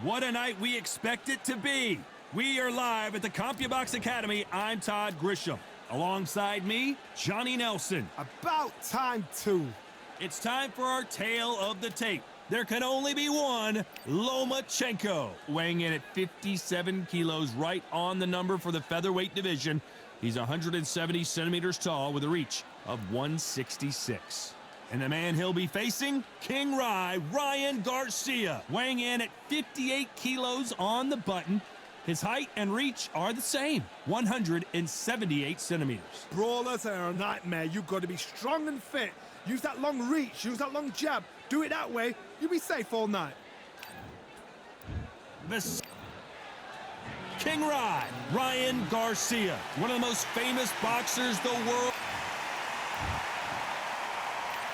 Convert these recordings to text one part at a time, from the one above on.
What a night we expect it to be. We are live at the CompuBox Academy. I'm Todd Grisham. Alongside me, Johnny Nelson. About time, too. It's time for our tale of the tape. There can only be one, Lomachenko, weighing in at 57 kilos, right on the number for the featherweight division. He's 170 centimeters tall with a reach of 166. And the man he'll be facing, King Ryan Garcia, weighing in at 58 kilos on the button. His height and reach are the same, 178 centimeters. Brawlers are a nightmare. You've got to be strong and fit. Use that long reach, use that long jab. Do it that way, you'll be safe all night. King Ryan Garcia, one of the most famous boxers the world.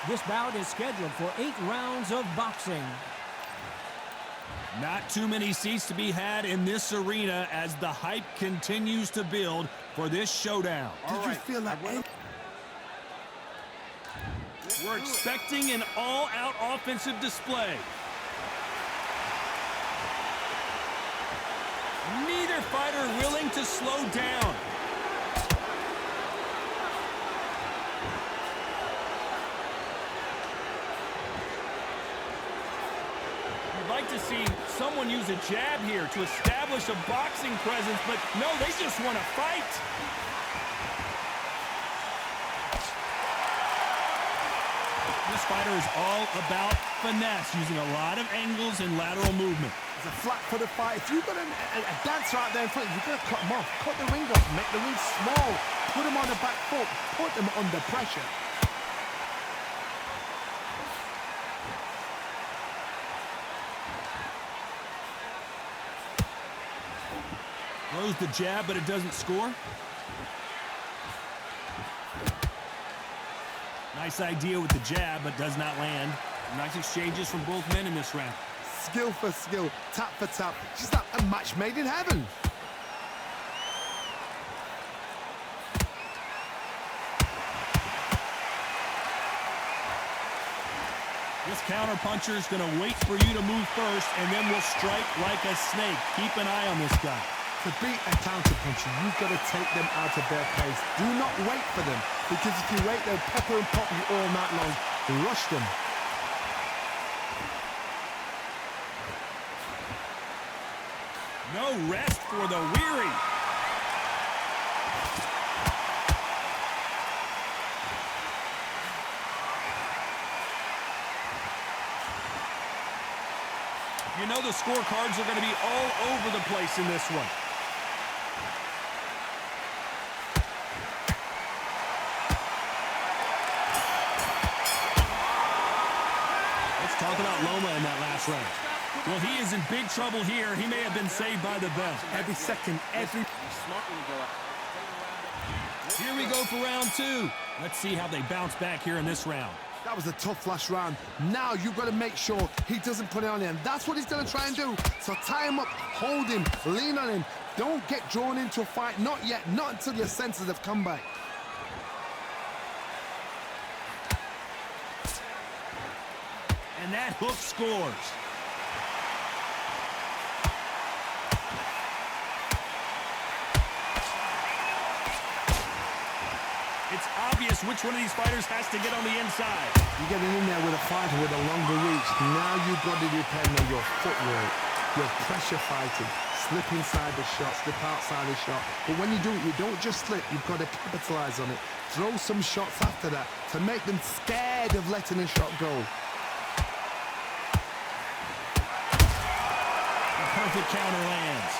This bout is scheduled for 8 rounds of boxing. Not too many seats to be had in this arena as the hype continues to build for this showdown. Did you feel that? We're expecting an all-out offensive display. Neither fighter willing to slow down. You'd like to see someone use a jab here to establish a boxing presence, but no, they just want to fight. This fighter is all about finesse, using a lot of angles and lateral movement. It's a flat-footed fight. If you've got a dancer out there in front, you've got to cut him off. Cut the ring off, make the ring small. Put him on the back foot. Put him under pressure. Throws the jab, but it doesn't score. Nice idea with the jab, but does not land. Nice exchanges from both men in this round. Skill for skill, tap for tap. Just like a match made in heaven. This counter-puncher is going to wait for you to move first, and then will strike like a snake. Keep an eye on this guy. To beat a counter-puncher, you've got to take them out of their pace. Do not wait for them, because if you wait, they'll pepper and pop you all night long. Rush them. No rest for the weary. You know the scorecards are going to be all over the place in this one. Let's talk about Loma in that last round. Well, he is in big trouble here. He may have been saved by the bell. Every second, every... Here we go for round 2. Let's see how they bounce back here in this round. That was a tough last round. Now you've got to make sure he doesn't put it on him. That's what he's going to try and do. So tie him up, hold him, lean on him. Don't get drawn into a fight. Not yet. Not until your senses have come back. And that hook scores. It's obvious which one of these fighters has to get on the inside. You're getting in there with a fighter with a longer reach. Now you've got to depend on your footwork, your pressure fighting. Slip inside the shot, slip outside the shot. But when you do it, you don't just slip. You've got to capitalize on it. Throw some shots after that to make them scared of letting a shot go. Perfect counter lands.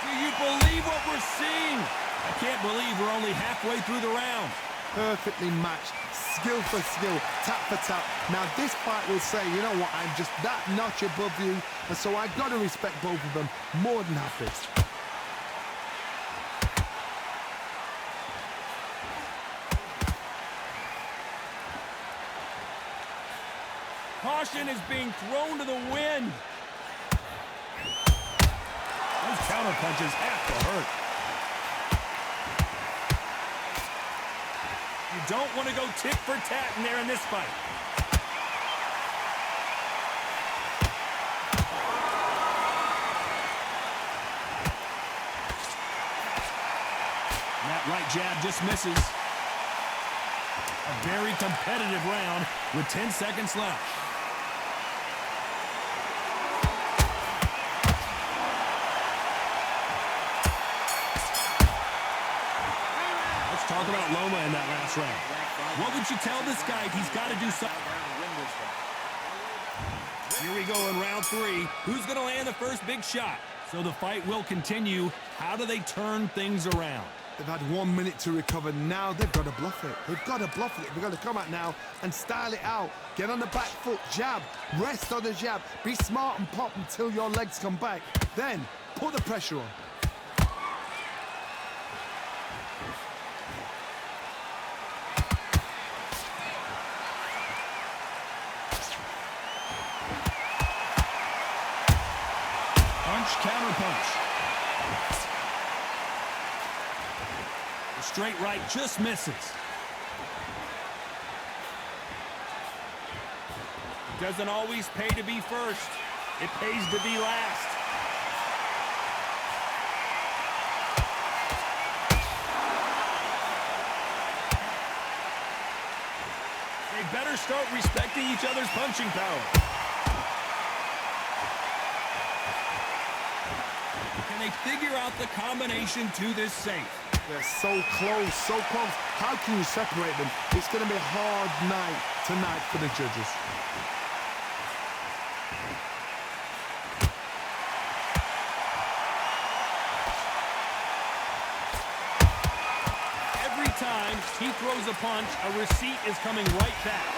Do you believe what we're seeing? I can't believe we're only halfway through the round. Perfectly matched, skill for skill, tap for tap. Now this fight will say, you know what, I'm just that notch above you, and so I've got to respect both of them more than happy. Caution is being thrown to the wind. Those counter punches have to hurt. You don't want to go tit for tat in there in this fight. jab just misses. A very competitive round with 10 seconds left. Let's talk about Loma in that last round. What would you tell this guy? He's got to do something. Here we go in round 3. Who's going to land the first big shot? So the fight will continue. How do they turn things around? They've had 1 minute to recover. Now they've got to bluff it. They've got to bluff it. They've got to come out now and style it out. Get on the back foot, jab, rest on the jab. Be smart and pop until your legs come back. Then put the pressure on. Counter punch. The straight right just misses. Doesn't always pay to be first. It pays to be last. They better start respecting each other's punching power. They figure out the combination to this safe. They're so close, so close. How can you separate them? It's going to be a hard night tonight for the judges. Every time he throws a punch, a receipt is coming right back.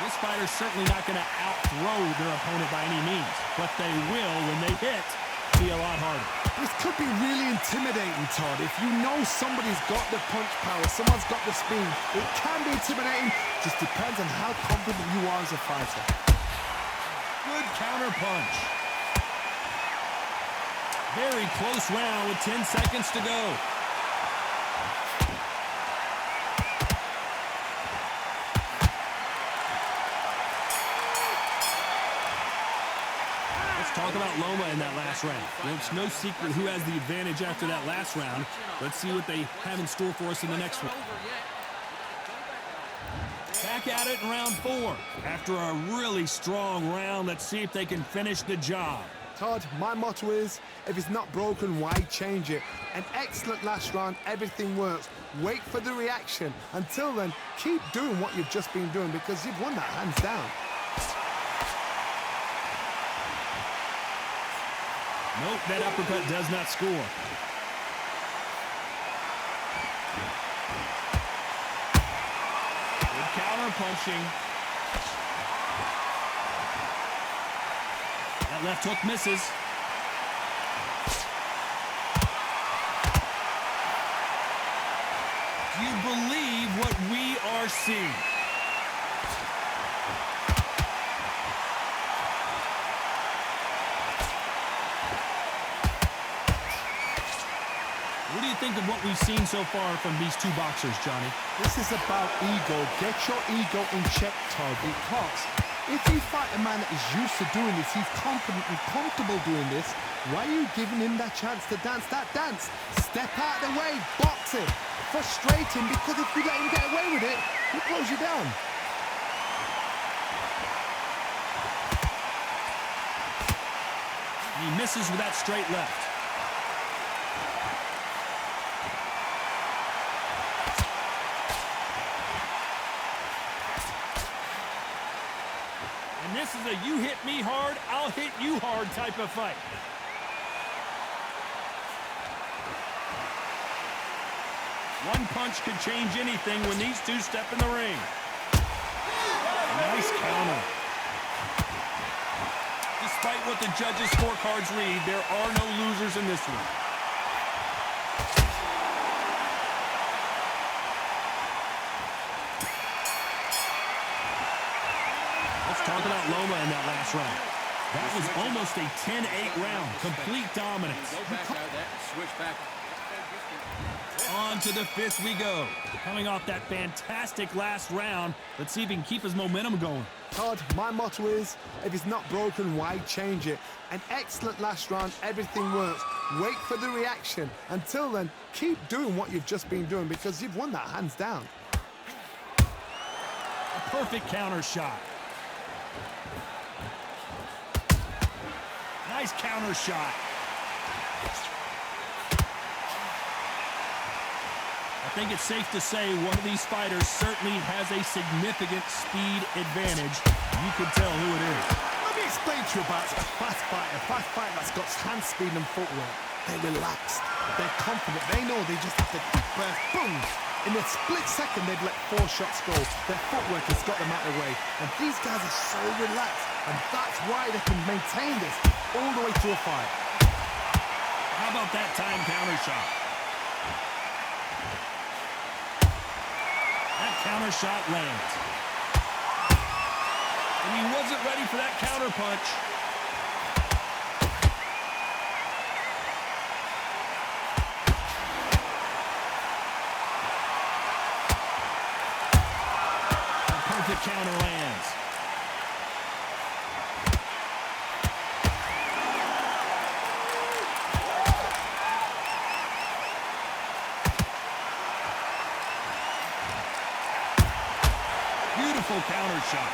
This fighter's certainly not going to out-throw their opponent by any means, but they will when they hit. Be a lot harder. This could be really intimidating, Todd. If you know somebody's got the punch power, someone's got the speed, it can be intimidating. Just depends on how confident you are as a fighter. Good counter punch. Very close round with 10 seconds to go. Talk about Loma in that last round. Well, it's no secret who has the advantage after that last round. Let's see what they have in store for us in the next one. Back at it in round 4. After a really strong round, let's see if they can finish the job. Todd, my motto is, if it's not broken, why change it? An excellent last round, everything works. Wait for the reaction. Until then, keep doing what you've just been doing because you've won that hands down. Nope, that uppercut does not score. Good counter punching. That left hook misses. Do you believe what we are seeing? What do you think of what we've seen so far from these two boxers, Johnny? This is about ego. Get your ego in check, Todd, because if you fight a man that is used to doing this, he's confident and comfortable doing this, why are you giving him that chance to dance that dance? Step out of the way, box him, frustrate him, because if you let him get away with it, he'll close you down. He misses with that straight left. And this is a you hit me hard, I'll hit you hard type of fight. One punch could change anything when these two step in the ring. Nice counter. Despite what the judges' scorecards read, there are no losers in this one. Let's talk about Loma in that last round. That was almost a 10-8 round. Complete dominance. On to the fifth we go. Coming off that fantastic last round, let's see if he can keep his momentum going. Todd, my motto is, if it's not broken, why change it? An excellent last round, everything works. Wait for the reaction. Until then, keep doing what you've just been doing because you've won that hands down. A perfect counter shot. Nice counter shot. I think it's safe to say one of these fighters certainly has a significant speed advantage. You can tell who it is. Let me explain to you about a fast fighter that's got hand speed and footwork. They're relaxed, they're confident, they know they just have to quick burst, boom! In a split second, they'd let 4 shots go. Their footwork has got them out of the way. And these guys are so relaxed, and that's why they can maintain this all the way to a fight. How about that time counter shot? That counter shot lands. And he wasn't ready for that counter punch. The counter lands. Beautiful counter shot.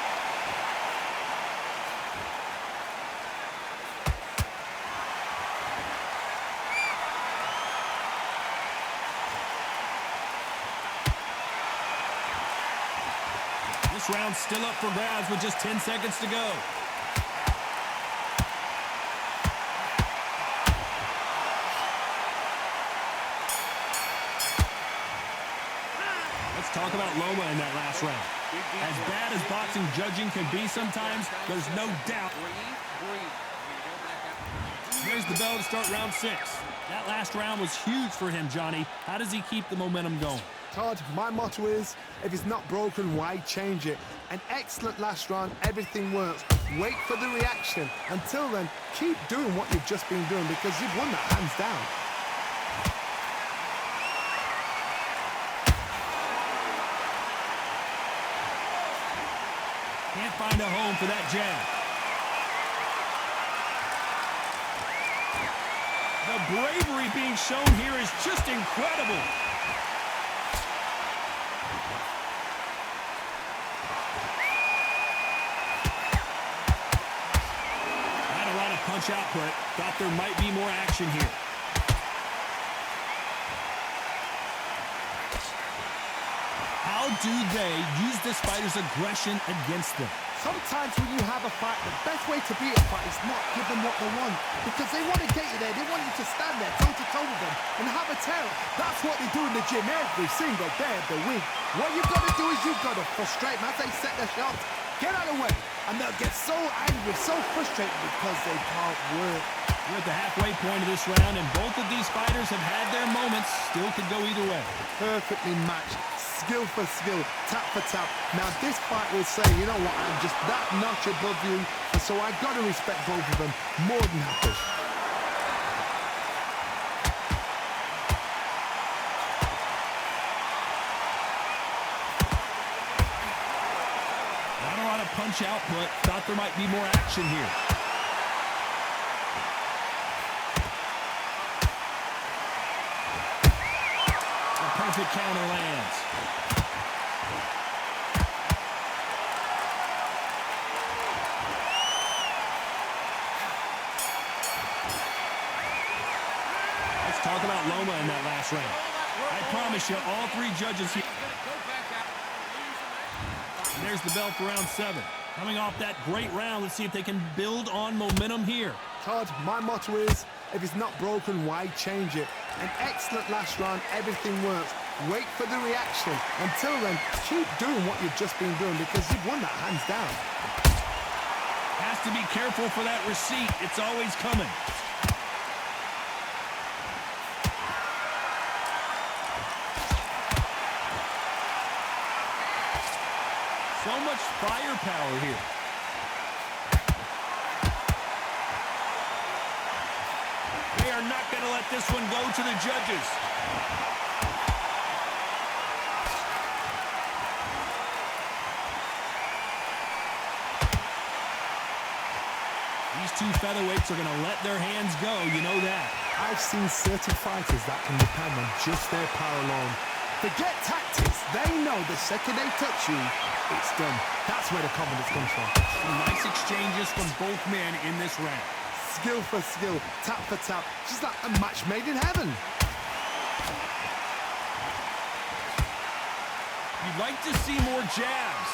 This round's still up for grabs with just 10 seconds to go. Let's talk about Loma in that last round. As bad as boxing judging can be sometimes, there's no doubt. There's the bell to start round 6. That last round was huge for him, Johnny. How does he keep the momentum going? Todd, my motto is, if it's not broken, why change it? An excellent last round, everything works. Wait for the reaction. Until then, keep doing what you've just been doing because you've won that hands down. Can't find a home for that jab. The bravery being shown here is just incredible. Punch output. Thought there might be more action here. How do they use this fighter's aggression against them? Sometimes when you have a fight, the best way to beat a fight is not give them what they want. Because they want to get you there. They want you to stand there toe-to-toe with them and have a tail. That's what they do in the gym every single day of the week. What you've got to do is you've got to frustrate them as they set their shots. Get out of the way. And they'll get so angry, so frustrated because they can't work. We're at the halfway point of this round, and both of these fighters have had their moments. Still could go either way. Perfectly matched. Skill for skill, tap for tap. Now this fight will say, you know what, I'm just that notch above you, and so I got to respect both of them more than happy. Not a lot of punch output. Thought there might be more action here. A perfect counter lands. Talk about Loma in that last round. I promise you, all three judges here. And there's the bell for round 7. Coming off that great round, let's see if they can build on momentum here. Todd, my motto is, if it's not broken, why change it? An excellent last round, everything works. Wait for the reaction. Until then, keep doing what you've just been doing because you've won that hands down. Has to be careful for that receipt. It's always coming. So much firepower here. They are not going to let this one go to the judges. These two featherweights are going to let their hands go, you know that. I've seen certain fighters that can depend on just their power alone. Forget tactics. They know the second they touch you, it's done. That's where the confidence comes from. Some nice exchanges from both men in this round. Skill for skill, tap for tap. Just like a match made in heaven. You'd like to see more jabs.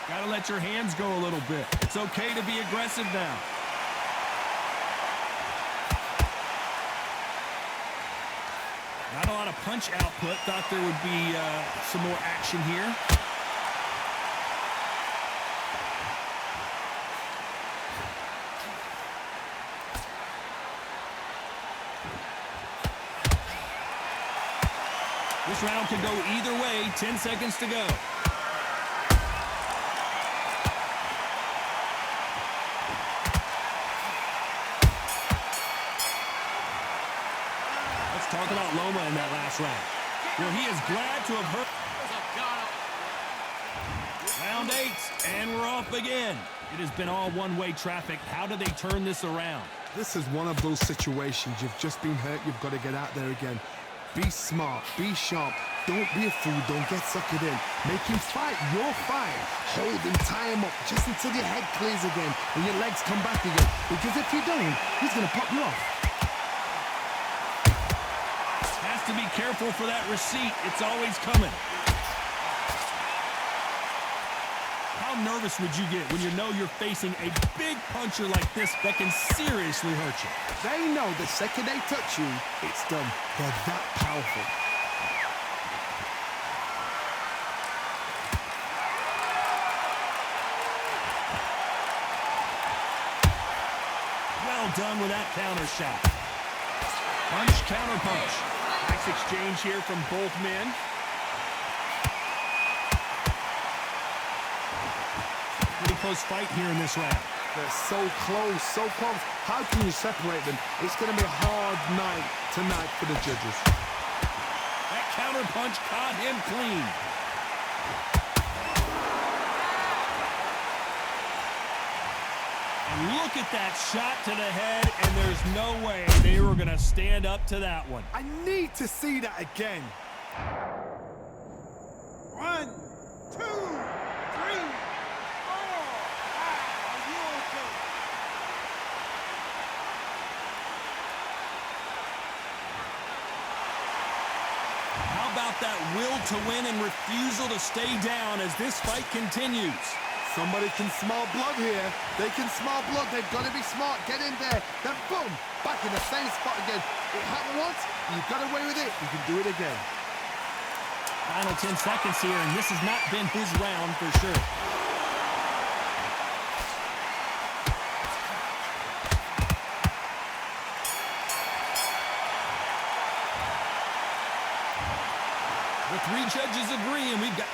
Gotta let your hands go a little bit. It's okay to be aggressive now. Not a lot of punch output. Thought there would be some more action here. This round could go either way. 10 seconds to go. Talk about Loma in that last round. Well, he is glad to have hurt. Round 8, and we're off again. It has been all one-way traffic. How do they turn this around? This is one of those situations. You've just been hurt. You've got to get out there again. Be smart. Be sharp. Don't be a fool. Don't get suckered in. Make him fight your fight. Hold him, tie him up just until your head clears again and your legs come back again. Because if you don't, he's going to pop you off. To be careful for that receipt. It's always coming. How nervous would you get when you know you're facing a big puncher like this that can seriously hurt you? They know the second they touch you, it's done. They're that powerful. Well done with that counter shot. Punch, counter punch. Nice exchange here from both men. Pretty close fight here in this round. They're so close, so close. How can you separate them? It's going to be a hard night tonight for the judges. That counter punch caught him clean. Look at that shot to the head, and there's no way they were going to stand up to that one. I need to see that again. 1, 2, 3, 4. Are you okay? How about that will to win and refusal to stay down as this fight continues? Somebody can smell blood here. They can smell blood. They've got to be smart. Get in there. Then boom, back in the same spot again. It happened once. You got away with it. You can do it again. Final 10 seconds here, and this has not been his round for sure. The 3 judges agree, and we've got